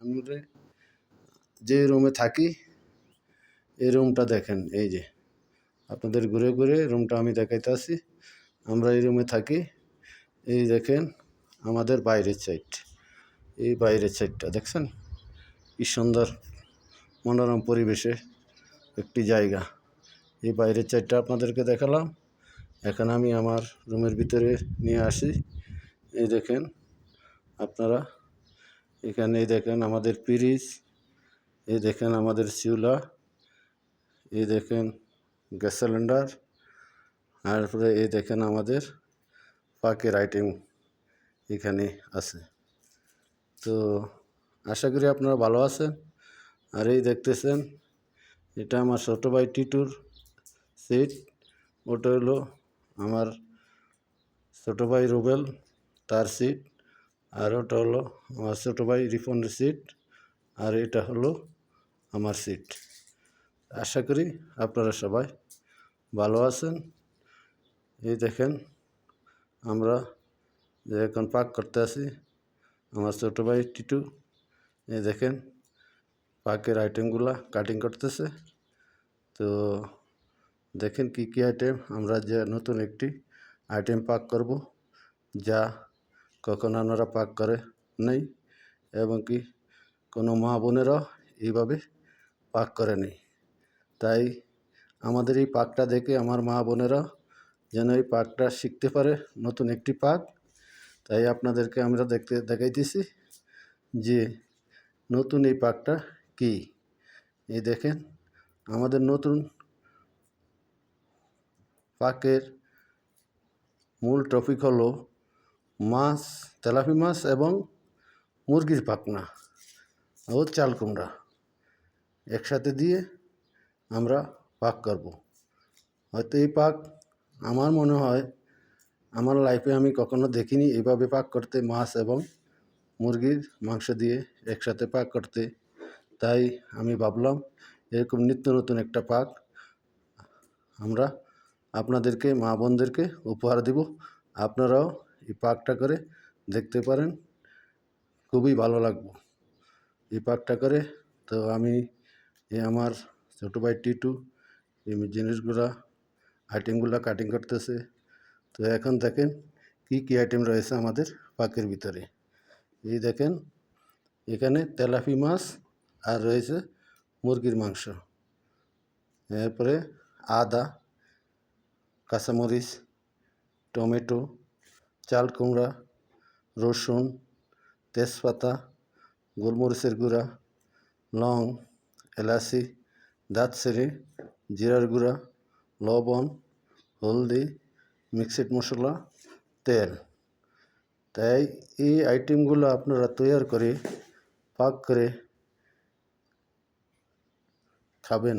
আমরা যে রুমে থাকি এই রুমটা দেখেন, এই যে আপনাদের ঘুরে ঘুরে রুমটা আমি দেখাইতেছি। আমরা এই রুমে থাকি। এই দেখেন আমাদের বাইরের সাইড, এই বাইরের সাইডটা দেখছেন কি সুন্দর মনোরম পরিবেশে একটি জায়গা। এই বাইরের সাইডটা আপনাদেরকে দেখালাম। এখন আমি আমার রুমের ভিতরে নিয়ে আসি। এই দেখেন আপনারা, এখানে এই দেখেন আমাদের ফ্রিজ, এই দেখেন আমাদের চুলা, এই দেখেন গ্যাস সিলিন্ডার, তারপরে এই দেখেন আমাদের পাকের আইটেম এখানে আছে। তো আশা করি আপনারা ভালো আছেন। আর এই দেখতেছেন এটা আমার ছোটো ভাই টিটুর সিট, ওটা হলো আমার ছোটো ভাই রুবেল তার সিট, আর ওটা হলো আমার ছোটো ভাই রিপনের সিট, আর এটা হলো আমার সিট। আশা করি আপনারা সবাই ভালো আছেন। এই দেখেন আমরা যে এখন পাক করতে আছি, আমার ছোটো ভাই টিটু এই দেখেন পাকের আইটেমগুলা কাটিং করতেছে। তো দেখেন কি কি আইটেম, আমরা যে নতুন একটি আইটেম পাক করব যা কখনো আপনারা পাক করে নেই, এবং কি কোনো মা বোনেরাও এইভাবে পাক করে নেই। তাই আমাদের এই পাকটা দেখে আমার মা বোনেরা যেন এই পাকটা শিখতে পারে, নতুন একটি পাক। তাই আপনাদেরকে আমরা দেখাইতেছি যে নতুন এই পাকটা কি। এই দেখেন আমাদের নতুন পাকের মূল টপিক হলো মাছ, তেলাপি মাছ এবং মুরগির পাখনা ও চাল কুমড়া একসাথে দিয়ে আমরা পাক করব। হয়তো এই পাক আমার মনে হয় আমার লাইফে আমি কখনো দেখিনি এইভাবে পাক করতে, মাছ এবং মুরগির মাংস দিয়ে একসাথে পাক করতে। তাই আমি ভাবলাম এরকম নিত্য নতুন একটা পাক আমরা আপনাদেরকে, মা বোনদেরকে উপহার দেব। আপনারাও এই পাকটা করে দেখতে পারেন, খুবই ভালো লাগবে এই পাকটা করে। তো আমি আমার ছোটো ভাই টিটু এই জিনিসগুলা আইটেমগুলো কাটিং করতেছে। তো এখন দেখেন কি কি আইটেম রয়েছে আমাদের পাকের ভিতরে। এই দেখেন এখানে তেলাপি মাছ আর রয়েছে মুরগির মাংস, এরপরে আদা, কাঁচামরিচ, টমেটো, চাল কুমড়া, রসুন, তেজপাতা, গোলমরিচের গুঁড়া, লং, এলাচি, দারচিনি, জিরার গুঁড়া, লবণ, হলদি, মিক্সড মশলা, তেল। তাই এই আইটেমগুলো আপনারা তৈরি করে পাক করে খাবেন।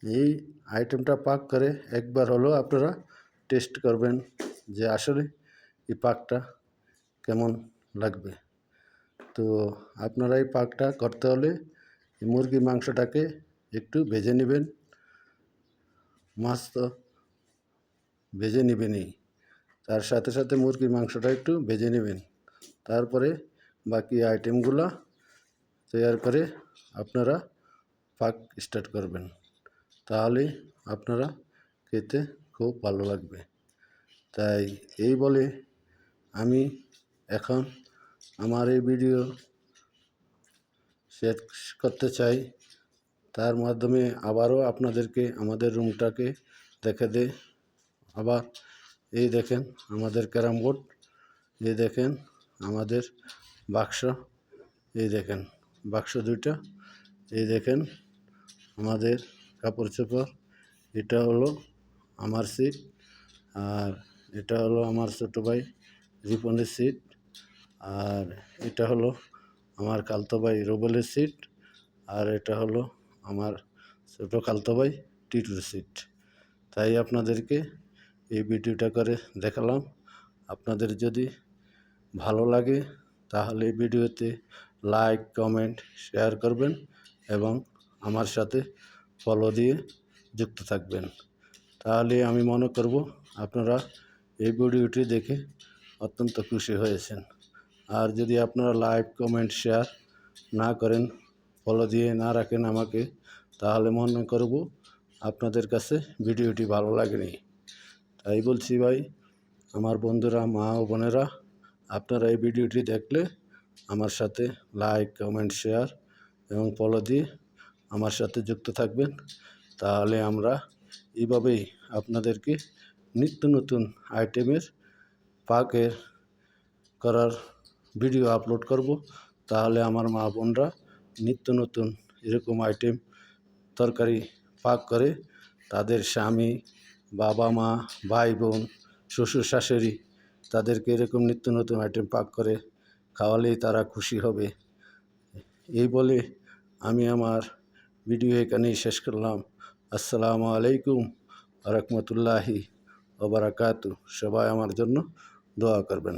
এই আইটেমটা পাক করে একবার হলেও আপনারা টেস্ট করবেন যে আসলে এই পাকটা কেমন লাগবে। তো আপনারা এই পাকটা করতে হলে মুরগির মাংসটাকে একটু ভেজে নেবেন, মাছ তো ভেজে নেবেনই, তার সাথে সাথে মুরগির মাংসটা একটু ভেজে নেবেন। তারপরে বাকি আইটেমগুলো তৈরি করে আপনারা পাক স্টার্ট করবেন, তাহলে আপনারা খেতে খুব ভালো লাগবে। তাই এই বলে আমি এখন আমার এই ভিডিও শেয়ার করতে চাই। তার মাধ্যমে আবারও আপনাদেরকে আমাদের রুমটাকে দেখে দেয়। আবার এই দেখেন আমাদের ক্যারাম বোর্ড, এই দেখেন আমাদের বাক্স, এই দেখেন বাক্স দুইটা, এই দেখেন আমাদের কাপড় চোপড়, এটা হলো আমার সিট, আর এটা হলো আমার ছোটো ভাই রিপনের সিট, আর এটা হলো আমার খালতো ভাই রুবেলের সিট, আর এটা হলো আমার ছোটো খালতো ভাই টিটুর সিট। তাই আপনাদেরকে এই ভিডিওটা করে দেখালাম। আপনাদের যদি ভালো লাগে তাহলে ভিডিওতে লাইক, কমেন্ট, শেয়ার করবেন এবং আমার সাথে ফলো দিয়ে যুক্ত থাকবেন। তাহলে আমি মনে করব আপনারা এই ভিডিওটি দেখে অত্যন্ত খুশি হয়েছেন। আর যদি আপনারা লাইক, কমেন্ট, শেয়ার না করেন, ফলো দিয়ে না রাখেন আমাকে, তাহলে মনে করব আপনাদের কাছে ভিডিওটি ভালো লাগেনি। তাই বলছি ভাই, আমার বন্ধুরা, মা ও বোনেরা, আপনারা এই ভিডিওটি দেখলে আমার সাথে লাইক, কমেন্ট, শেয়ার এবং ফলো দিয়ে আমার সাথে যুক্ত থাকবেন। তাহলে আমরা এইভাবেই আপনাদেরকে নিত্য নতুন আইটেমের পাকের করার ভিডিও আপলোড করব। তাহলে আমার মা বোনরা নিত্য নতুন এরকম আইটেম তরকারি পাক করে তাদের স্বামী, বাবা মা, ভাই বোন, শ্বশুর শাশুড়ি তাদেরকে এরকম নিত্য নতুন আইটেম পাক করে খাওয়ালেই তারা খুশি হবে। এই বলে আমি আমার ভিডিও এখানেই শেষ করলাম। আসসালামু আলাইকুম ওয়া রাহমাতুল্লাহি ওয়া বারাকাতুহু। সবাই আমার জন্য দোয়া করবেন।